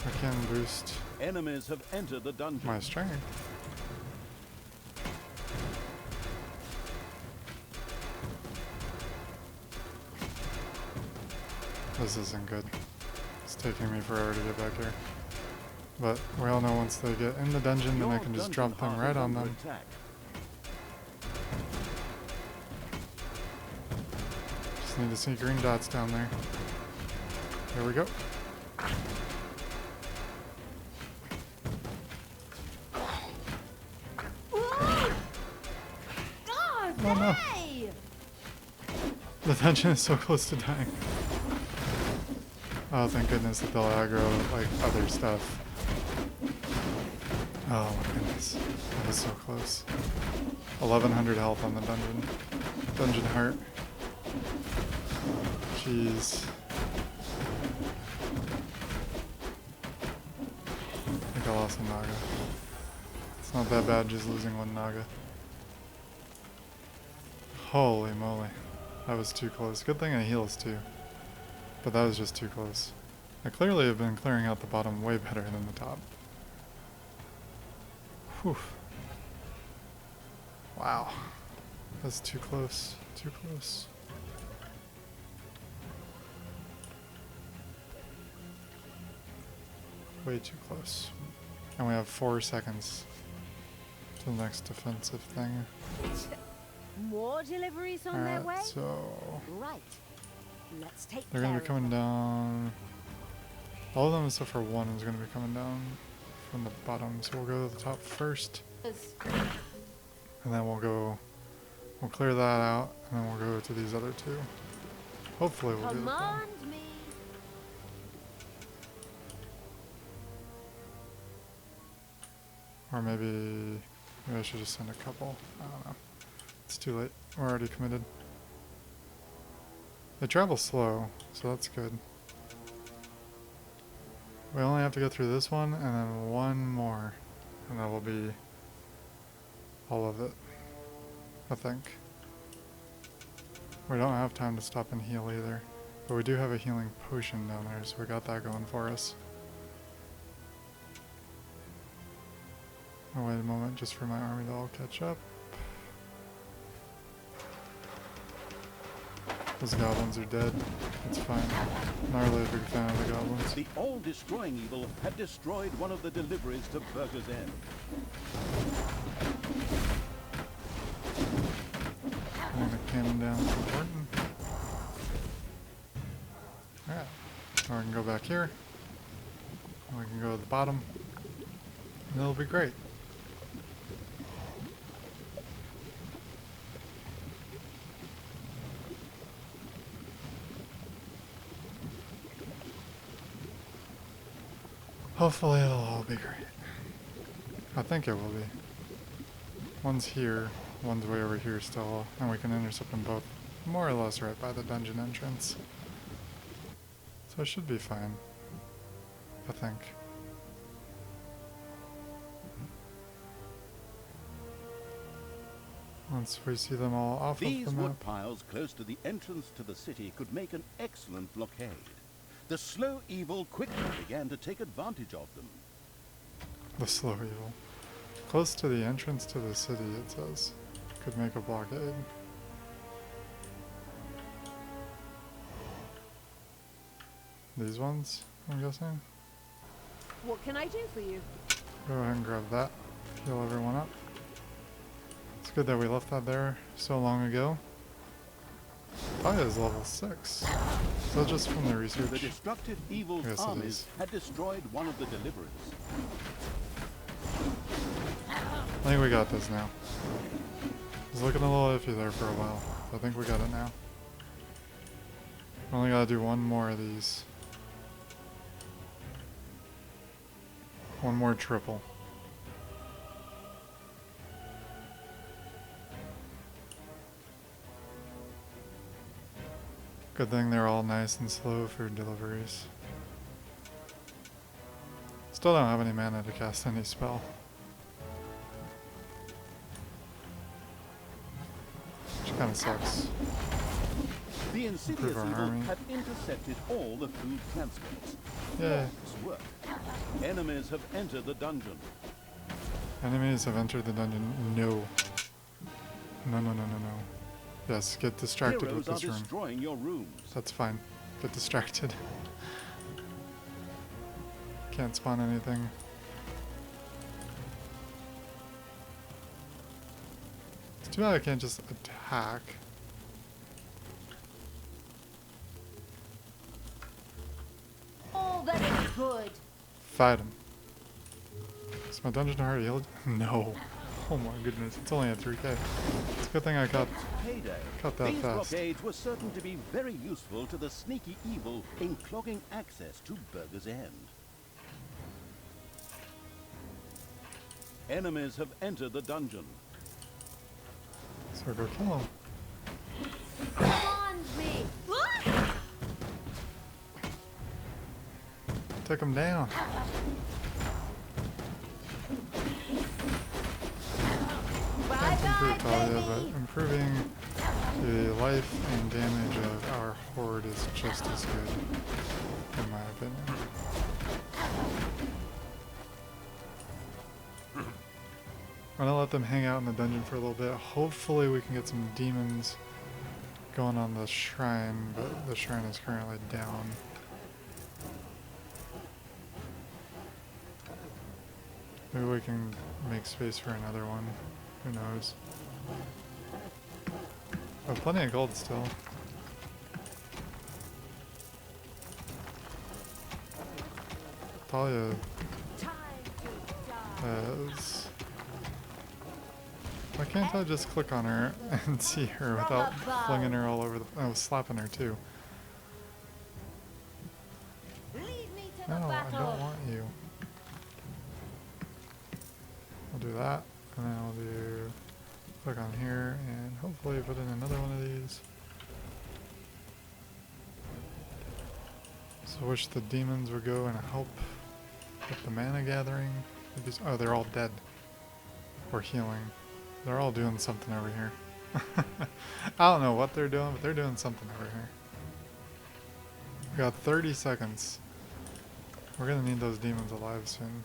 I can boost Enemies have entered the dungeon. my strength. This isn't good. It's taking me forever to get back here. But we all know once they get in the dungeon, then I Your can just dungeon drop them heart right is on under them. attack. Just need to see green dots down there. There we go. God, Oh, no. hey! The dungeon is so close to dying. Oh, thank goodness that they'll aggro, like, other stuff. Oh my goodness. That was so close. 1100 health on the dungeon. Dungeon heart. Jeez. I think I lost a Naga. It's not that bad just losing one Naga. Holy moly. That was too close. Good thing I heals too. But that was just too close. I clearly have been clearing out the bottom way better than the top. Whew. Wow. That's too close. Too close. Way too close. And we have 4 seconds to the next defensive thing. More deliveries on their way? Alright, so Right. Let's take they're care gonna be of coming them. down. All of them except for one is gonna be coming down from the bottom. So we'll go to the top first. And then we'll clear that out, and then we'll go to these other two. Hopefully we'll get it done. Command me. Or maybe I should just send a couple. I don't know. It's too late. We're already committed. They travel slow, so that's good. We only have to go through this one, and then one more. And that will be all of it, I think. We don't have time to stop and heal either. But we do have a healing potion down there, so we got that going for us. Oh, wait a moment, just for my army to all catch up. Those goblins are dead. It's fine. Not really a big fan of the goblins. The all-destroying evil had destroyed one of the deliveries to Burger's End. Putting the cannon down is important. Alright. Now we can go back here. And we can go to the bottom. And it'll be great. Hopefully it'll all be great. I think it will be. One's here, one's way over here still, and we can intercept them both more or less right by the dungeon entrance. So it should be fine. I think. Once we see them all off of These the map. wood piles close to the entrance to the city could make an excellent blockade. The slow evil quickly began to take advantage of them. The slow evil. Close to the entrance to the city, it says. Could make a blockade. These ones, I'm guessing. What can I do for you? Go ahead and grab that. Heal everyone up. It's good that we left that there so long ago. Talia is level 6. So just from the The research. destructive evil's Yes, it armies is. had destroyed one of the deliverers. I think we got this now. It was looking a little iffy there for a while. I think we got it now. We only gotta do one more of these. One more triple. Good thing they're all nice and slow for deliveries. Still don't have any mana to cast any spell. Which kinda sucks. The insidious Improve our evil army. had intercepted all the food transports. Yay. Flawless work. Enemies have entered the dungeon. Enemies have entered the dungeon. No. No, no, no, no, no. Yes, get distracted with Heroes are this room. destroying your rooms. That's fine. Get distracted. Can't spawn anything. It's too bad I can't just attack. All that is good. Fight him. Is my dungeon already healed? No. Oh my goodness, it's only at 3k. It's a good thing I got Payday. that These fast. blockades were certain to be very useful to the sneaky evil in clogging access to Burger's End. Enemies have entered the dungeon. So go kill him. Command me. Take him down. Bye Improve bye, Talia, but baby. improving the life and damage of our horde is just as good, in my opinion. I'm gonna let them hang out in the dungeon for a little bit. Hopefully we can get some demons going on the shrine, but the shrine is currently down. Maybe we can make space for another one. Who knows? I have plenty of gold still. Talia Time to die. has... Why can't I just click on her and see her without flinging her all over the... I was slapping her too. Lead me to No, the I battle. don't want you. I'll do that, and then I'll do... Click on here, and hopefully put in another one of these. So I wish the demons would go and help with the mana gathering. Oh, they're all dead. Or healing. They're all doing something over here. I don't know what they're doing, but they're doing something over here. We got 30 seconds. We're gonna need those demons alive soon.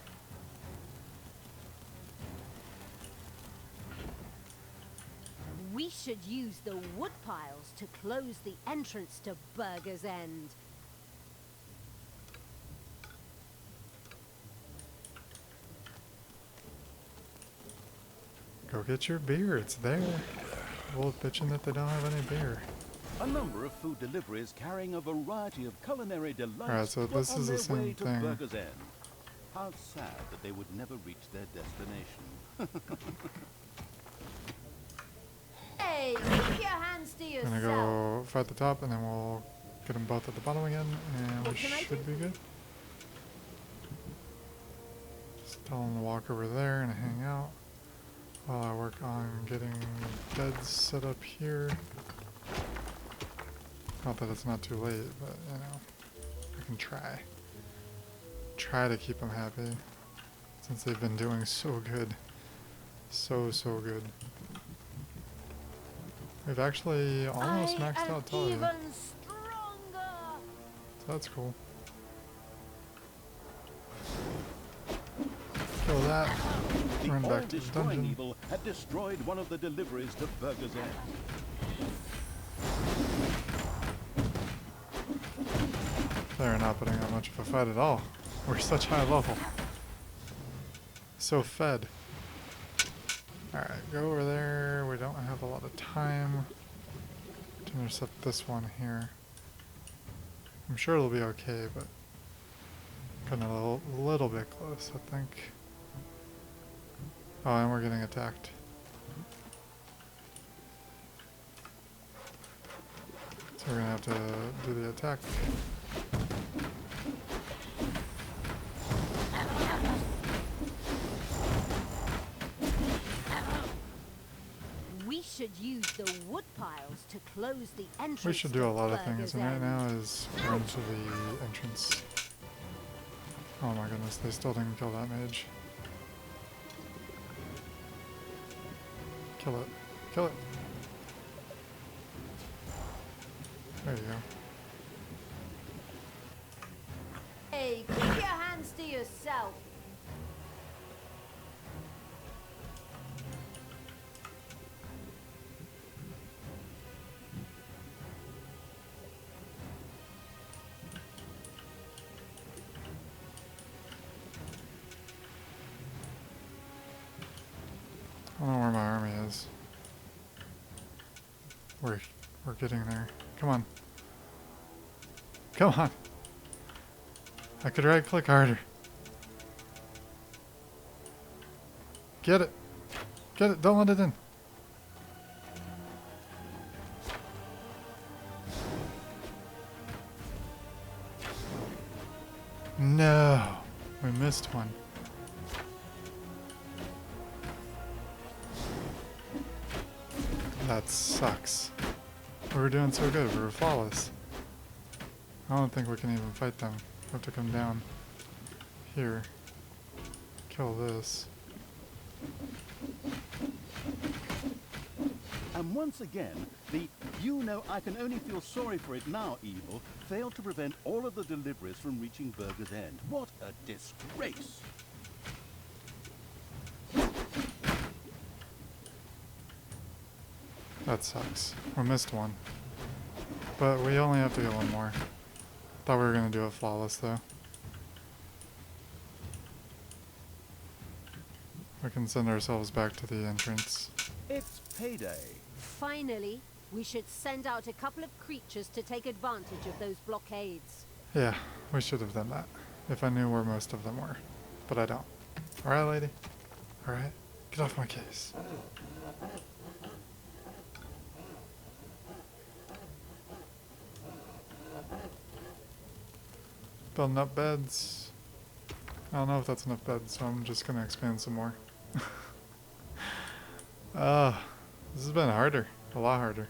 We should use the wood piles to close the entrance to Burger's End. Go get your beer, it's there. Well, bitching that they don't have any beer. A number of food deliveries carrying a variety of culinary delights Alright, so were this on is the their same way to thing. Burger's End. How sad that they would never reach their destination. Hey, keep your hands to I'm yourself. gonna go fight the top, and then we'll get them both at the bottom again, and we What can I should do? be good. Just tell them to walk over there and hang out while I work on getting beds set up here. Not that it's not too late, but you know, I can try. Try to keep them happy, since they've been doing so good. So good. We've actually almost maxed out Talia, even stronger. so that's cool. Kill that, The run back to the all-destroying dungeon. evil had destroyed one of the deliveries to Burger's End. They're not putting on much of a fight at all. We're such high level. So fed. Alright, go over there. We don't have a lot of time to to intercept this one here. I'm sure it'll be okay, but kind of a little bit close, I think. Oh, and we're getting attacked. So we're gonna have to do the attack. We should use the wood piles to close the entrance. We should do a lot of to things, Burger's and right End. now is run to the entrance. Oh my goodness, they still didn't kill that mage. Kill it. Kill it. There you go. Hey, keep your hands to yourself. I don't know where my army is. We're getting there. Come on. Come on. I could right click harder. Get it. Get it. Don't let it in. No. We missed one. That sucks. We were doing so good. We were flawless. I don't think we can even fight them. We have to come down here. Kill this. And once again, the "you know I can only feel sorry for it now" evil failed to prevent all of the deliveries from reaching Burger's End. What a disgrace! That sucks. We missed one. But we only have to get one more. Thought we were going to do it flawless though. We can send ourselves back to the entrance. It's payday. Finally, we should send out a couple of creatures to take advantage of those blockades. Yeah, we should have done that. If I knew where most of them were. But I don't. Alright, lady. Alright. Get off my case. Building up beds. I don't know if that's enough beds, so I'm just gonna expand some more. This has been harder. A lot harder.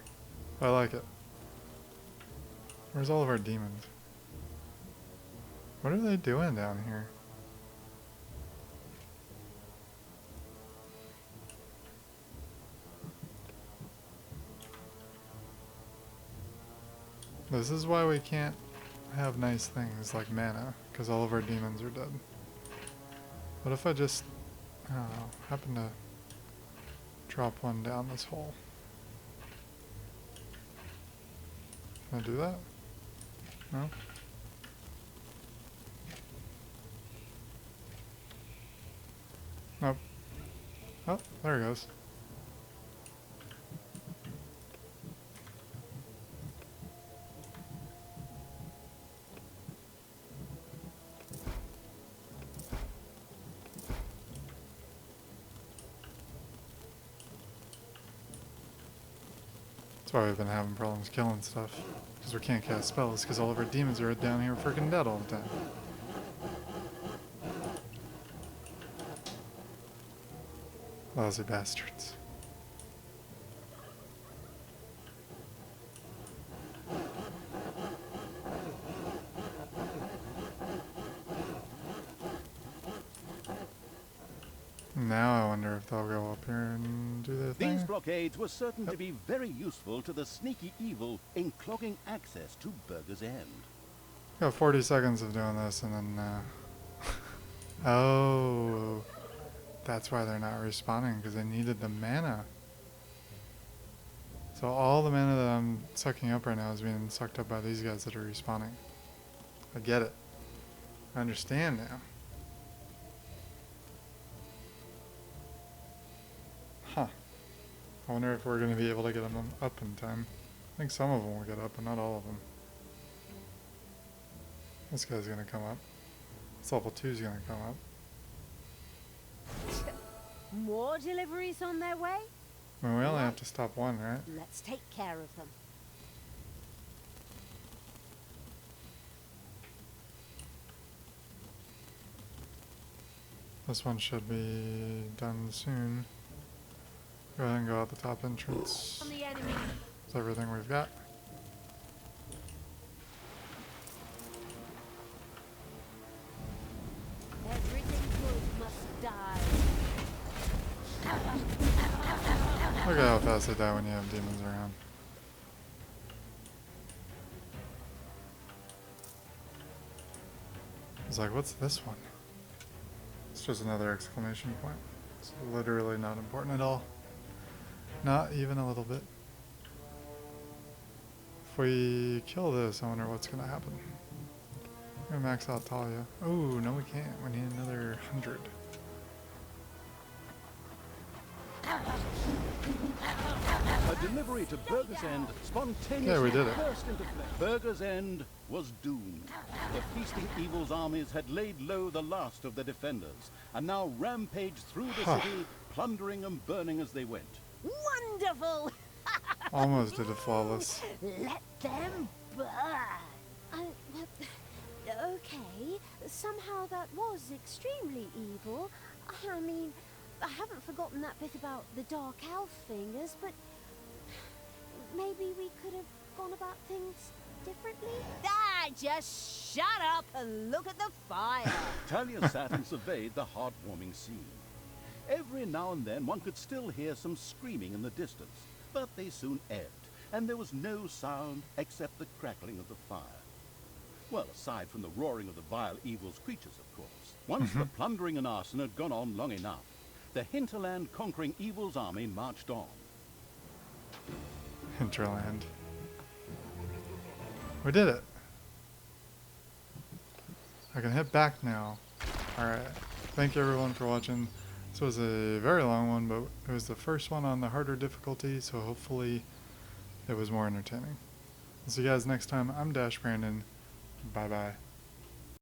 I like it. Where's all of our demons? What are they doing down here? This is why we can't have nice things like mana, because all of our demons are dead. What if I just, I don't know, happen to drop one down this hole? Can I do that? No? Nope. Oh, there it goes. That's why we've been having problems killing stuff. Because we can't cast spells, because all of our demons are down here freaking dead all the time. Lousy bastards. Now I wonder if they'll go up here and do their thing. These blockades were certain to be very useful to the sneaky evil in clogging access to Burger's End. Got 40 seconds of doing this and then, oh, that's why they're not respawning, because they needed the mana. So all the mana that I'm sucking up right now is being sucked up by these guys that are respawning. I get it. I understand now. Huh. I wonder if we're going to be able to get them up in time. I think some of them will get up, but not all of them. This guy's gonna come up. This level 2 is gonna come up. More deliveries on their way? I mean, we only have to stop one, right? Let's take care of them. This one should be done soon. Go ahead and go out the top entrance. On the enemy. That's everything we've got. Everything good must die. Look at how fast they die when you have demons around. It's like, what's this one? It's just another exclamation point. It's literally not important at all. Not even a little bit. If we kill this, I wonder what's gonna happen. We're gonna max out Talia. Oh, no we can't. We need another 100. A delivery to Burger's End spontaneously Okay, we did it. burst into flame. Burger's End was doomed. The feasting evil's armies had laid low the last of the defenders, and now rampaged through the city, plundering and burning as they went. Wonderful! Almost did it flawless. Let them burn. Okay, somehow that was extremely evil. I mean, I haven't forgotten that bit about the dark elf fingers, but maybe we could have gone about things differently? Ah, just shut up and look at the fire. Talia sat and surveyed the heartwarming scene. Every now and then one could still hear some screaming in the distance, but they soon ebbed, and there was no sound except the crackling of the fire. Well, aside from the roaring of the vile evil's creatures, of course. Once the plundering and arson had gone on long enough, the hinterland conquering evil's army marched on. Hinterland. We did it. I can hit back now. Alright. Thank you everyone for watching. This was a very long one, but it was the first one on the harder difficulty, so hopefully it was more entertaining. I'll see you guys next time. I'm Dash Brandon. Bye bye.